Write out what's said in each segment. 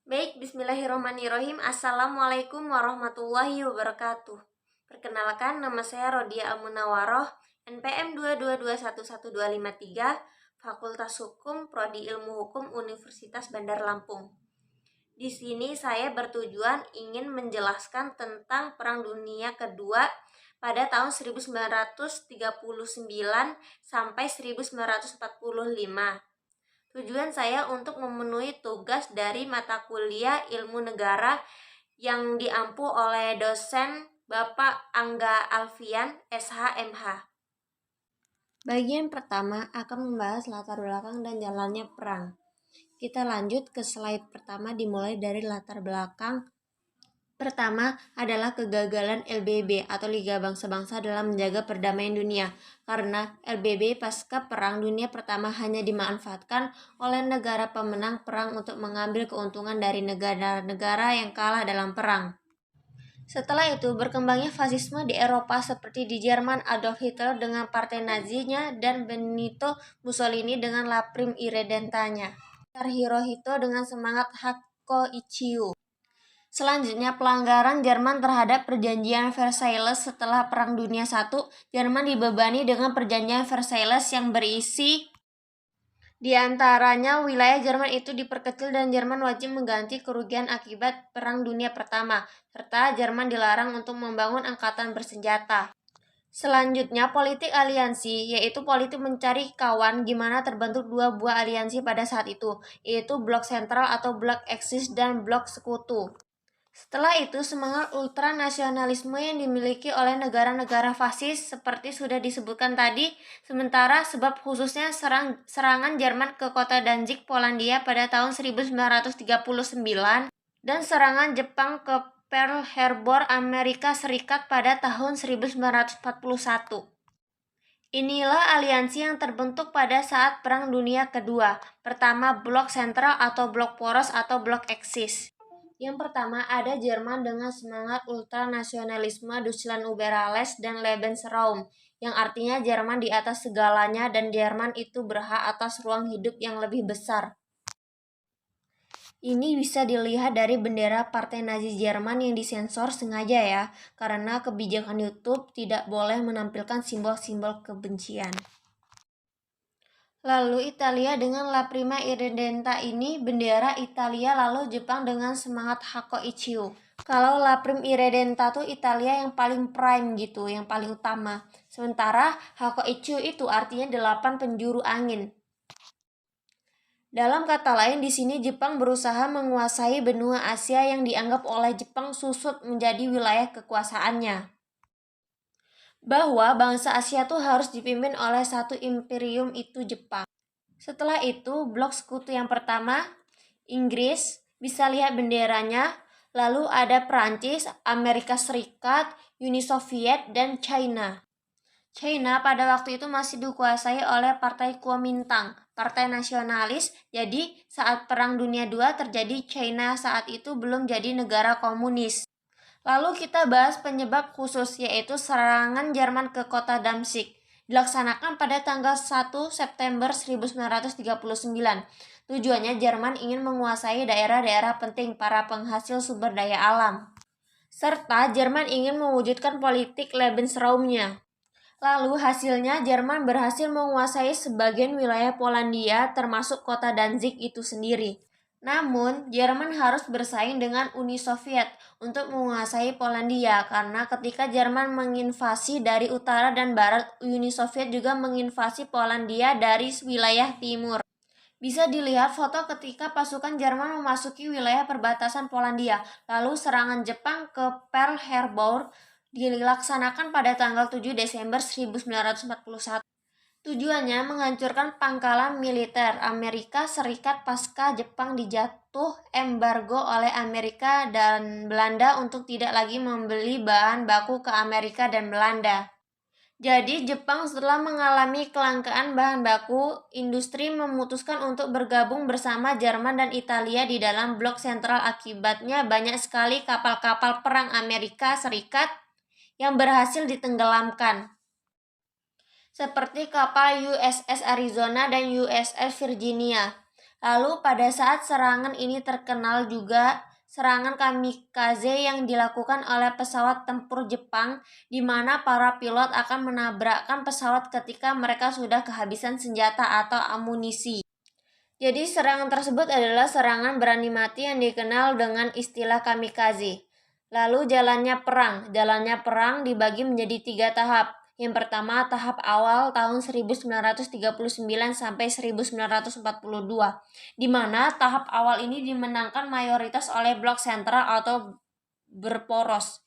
Baik, bismillahirrahmanirrahim. Assalamualaikum warahmatullahi wabarakatuh. Perkenalkan, nama saya Rodia Al-Munawaroh, NPM 222111253, Fakultas Hukum, Prodi Ilmu Hukum, Universitas Bandar Lampung. Di sini saya bertujuan ingin menjelaskan tentang Perang Dunia Kedua pada tahun 1939 sampai 1945. Tujuan saya untuk memenuhi tugas dari mata kuliah Ilmu Negara yang diampu oleh dosen Bapak Angga Alfian, SH.MH. Bagian pertama akan membahas latar belakang dan jalannya perang. Kita lanjut ke slide pertama, dimulai dari latar belakang. Pertama adalah kegagalan LBB atau Liga Bangsa-Bangsa dalam menjaga perdamaian dunia, karena LBB pasca Perang Dunia Pertama hanya dimanfaatkan oleh negara pemenang perang untuk mengambil keuntungan dari negara-negara yang kalah dalam perang. Setelah itu, berkembangnya fasisme di Eropa seperti di Jerman Adolf Hitler dengan partai Nazinya dan Benito Mussolini dengan La Prima Irredentanya. Hirohito dengan semangat Hakko Ichiu. Selanjutnya, pelanggaran Jerman terhadap Perjanjian Versailles. Setelah Perang Dunia I, Jerman dibebani dengan Perjanjian Versailles yang berisi di antaranya wilayah Jerman itu diperkecil dan Jerman wajib mengganti kerugian akibat Perang Dunia Pertama, serta Jerman dilarang untuk membangun angkatan bersenjata. Selanjutnya, politik aliansi, yaitu politik mencari kawan gimana terbentuk dua buah aliansi pada saat itu, yaitu Blok Sentral atau Blok Eksis dan Blok Sekutu. Setelah itu, semangat ultranasionalisme yang dimiliki oleh negara-negara fasis seperti sudah disebutkan tadi, sementara sebab khususnya serangan Jerman ke kota Danzig, Polandia pada tahun 1939 dan serangan Jepang ke Pearl Harbor, Amerika Serikat pada tahun 1941. Inilah aliansi yang terbentuk pada saat Perang Dunia Kedua. Pertama, Blok Sentral atau Blok Poros atau Blok Eksis. Yang pertama ada Jerman dengan semangat ultranasionalisme Deutschland über alles dan Lebensraum, yang artinya Jerman di atas segalanya dan Jerman itu berhak atas ruang hidup yang lebih besar. Ini bisa dilihat dari bendera Partai Nazi Jerman yang disensor sengaja ya, karena kebijakan YouTube tidak boleh menampilkan simbol-simbol kebencian. Lalu Italia dengan La Prima Irredenta ini bendera Italia, lalu Jepang dengan semangat Hakko Ichiu. Kalau La Prima Irredenta tuh Italia yang paling prime gitu, yang paling utama. Sementara Hakko Ichiu itu artinya 8 penjuru angin. Dalam kata lain, di sini Jepang berusaha menguasai benua Asia yang dianggap oleh Jepang susut menjadi wilayah kekuasaannya. Bahwa bangsa Asia tuh harus dipimpin oleh satu imperium, itu Jepang. Setelah itu, blok sekutu yang pertama, Inggris, bisa lihat benderanya, lalu ada Prancis, Amerika Serikat, Uni Soviet, dan China. China pada waktu itu masih dikuasai oleh Partai Kuomintang, partai nasionalis, jadi saat Perang Dunia II terjadi, China saat itu belum jadi negara komunis. Lalu kita bahas penyebab khusus, yaitu serangan Jerman ke kota Danzig. Dilaksanakan pada tanggal 1 September 1939. Tujuannya Jerman ingin menguasai daerah-daerah penting para penghasil sumber daya alam. Serta Jerman ingin mewujudkan politik Lebensraumnya. Lalu hasilnya Jerman berhasil menguasai sebagian wilayah Polandia termasuk kota Danzig itu sendiri. Namun, Jerman harus bersaing dengan Uni Soviet untuk menguasai Polandia karena ketika Jerman menginvasi dari utara dan barat, Uni Soviet juga menginvasi Polandia dari wilayah timur. Bisa dilihat foto ketika pasukan Jerman memasuki wilayah perbatasan Polandia, lalu serangan Jepang ke Pearl Harbor dilaksanakan pada tanggal 7 Desember 1941. Tujuannya menghancurkan pangkalan militer Amerika Serikat pasca Jepang dijatuh embargo oleh Amerika dan Belanda untuk tidak lagi membeli bahan baku ke Amerika dan Belanda. Jadi Jepang setelah mengalami kelangkaan bahan baku, industri memutuskan untuk bergabung bersama Jerman dan Italia di dalam blok sentral. Akibatnya banyak sekali kapal-kapal perang Amerika Serikat yang berhasil ditenggelamkan, seperti kapal USS Arizona dan USS Virginia. Lalu pada saat serangan ini terkenal juga serangan kamikaze yang dilakukan oleh pesawat tempur Jepang, di mana para pilot akan menabrakkan pesawat ketika mereka sudah kehabisan senjata atau amunisi. Jadi serangan tersebut adalah serangan berani mati yang dikenal dengan istilah kamikaze. Lalu jalannya perang. Jalannya perang dibagi menjadi 3 tahap. Yang pertama tahap awal tahun 1939 sampai 1942, di mana tahap awal ini dimenangkan mayoritas oleh blok sentral atau berporos.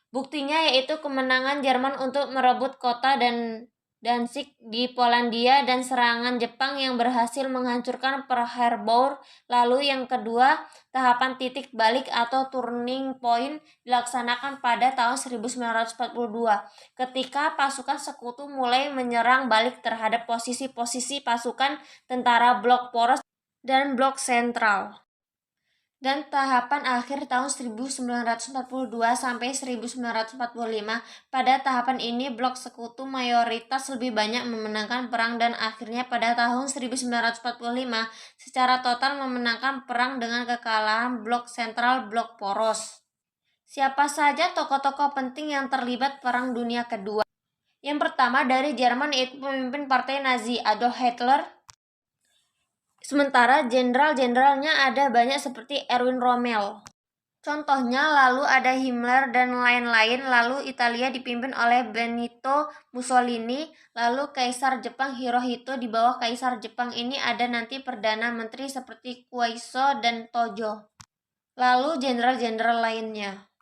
Buktinya yaitu kemenangan Jerman untuk merebut kota dan Danzig di Polandia dan serangan Jepang yang berhasil menghancurkan Pearl Harbor. Lalu yang kedua, tahapan titik balik atau turning point dilaksanakan pada tahun 1942 ketika pasukan sekutu mulai menyerang balik terhadap posisi-posisi pasukan tentara blok poros dan blok sentral. Dan tahapan akhir tahun 1942 sampai 1945, pada tahapan ini blok sekutu mayoritas lebih banyak memenangkan perang dan akhirnya pada tahun 1945 secara total memenangkan perang dengan kekalahan blok sentral blok poros. Siapa saja tokoh-tokoh penting yang terlibat Perang Dunia Kedua? Yang pertama dari Jerman yaitu pemimpin partai Nazi Adolf Hitler. Sementara jenderal-jenderalnya ada banyak seperti Erwin Rommel. Contohnya lalu ada Himmler dan lain-lain, lalu Italia dipimpin oleh Benito Mussolini, lalu Kaisar Jepang Hirohito. Di bawah Kaisar Jepang ini ada nanti Perdana Menteri seperti Kuaiso dan Tojo. Lalu jenderal-jenderal lainnya.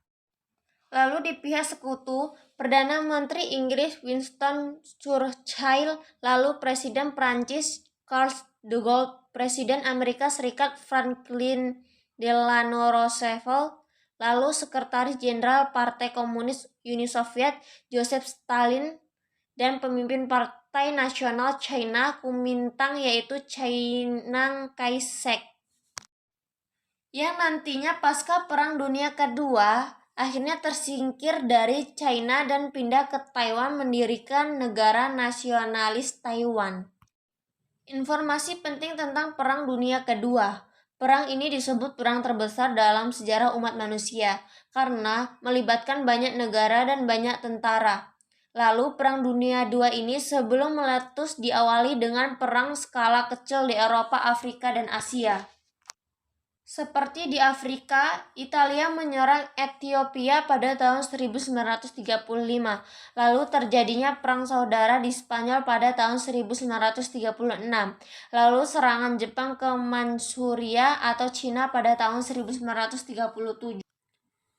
Lalu di pihak sekutu, Perdana Menteri Inggris Winston Churchill, lalu Presiden Prancis Charles de Gaulle, Presiden Amerika Serikat Franklin Delano Roosevelt, lalu Sekretaris Jenderal Partai Komunis Uni Soviet Joseph Stalin, dan pemimpin Partai Nasional China Kuomintang yaitu Chiang Kai-shek. Yang nantinya pasca Perang Dunia Kedua akhirnya tersingkir dari China dan pindah ke Taiwan mendirikan negara nasionalis Taiwan. Informasi penting tentang Perang Dunia Kedua. Perang ini disebut perang terbesar dalam sejarah umat manusia karena melibatkan banyak negara dan banyak tentara. Lalu Perang Dunia II ini sebelum meletus diawali dengan perang skala kecil di Eropa, Afrika, dan Asia. Seperti di Afrika, Italia menyerang Ethiopia pada tahun 1935, lalu terjadinya Perang Saudara di Spanyol pada tahun 1936, lalu serangan Jepang ke Manchuria atau Cina pada tahun 1937.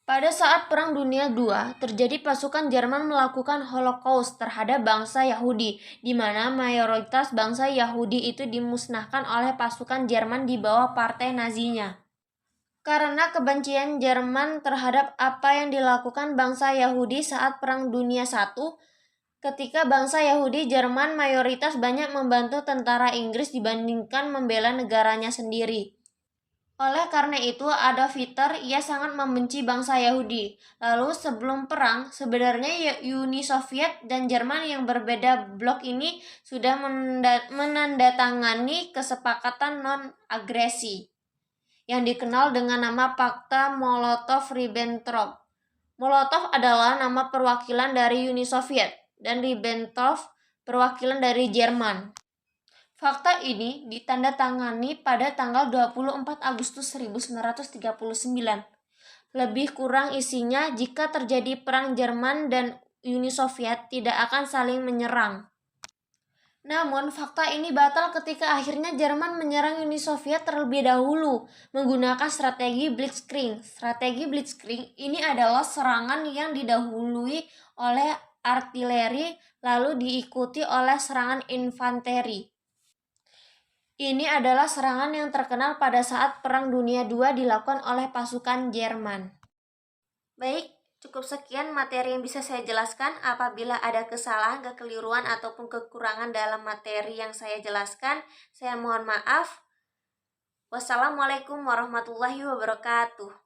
Pada saat Perang Dunia II, terjadi pasukan Jerman melakukan Holocaust terhadap bangsa Yahudi, di mana mayoritas bangsa Yahudi itu dimusnahkan oleh pasukan Jerman di bawah partai Nazinya. Karena kebencian Jerman terhadap apa yang dilakukan bangsa Yahudi saat Perang Dunia I, ketika bangsa Yahudi Jerman mayoritas banyak membantu tentara Inggris dibandingkan membela negaranya sendiri. Oleh karena itu, Adolf Hitler ia sangat membenci bangsa Yahudi. Lalu sebelum perang, sebenarnya Uni Soviet dan Jerman yang berbeda blok ini sudah menandatangani kesepakatan non-agresi yang dikenal dengan nama Pakta Molotov-Ribbentrop. Molotov adalah nama perwakilan dari Uni Soviet dan Ribbentrop perwakilan dari Jerman. Fakta ini ditandatangani pada tanggal 24 Agustus 1939. Lebih kurang isinya, jika terjadi perang Jerman dan Uni Soviet tidak akan saling menyerang. Namun, fakta ini batal ketika akhirnya Jerman menyerang Uni Soviet terlebih dahulu menggunakan strategi Blitzkrieg. Strategi Blitzkrieg ini adalah serangan yang didahului oleh artileri lalu diikuti oleh serangan infanteri. Ini adalah serangan yang terkenal pada saat Perang Dunia II dilakukan oleh pasukan Jerman. Baik, cukup sekian materi yang bisa saya jelaskan. Apabila ada kesalahan, kekeliruan, ataupun kekurangan dalam materi yang saya jelaskan, saya mohon maaf. Wassalamualaikum warahmatullahi wabarakatuh.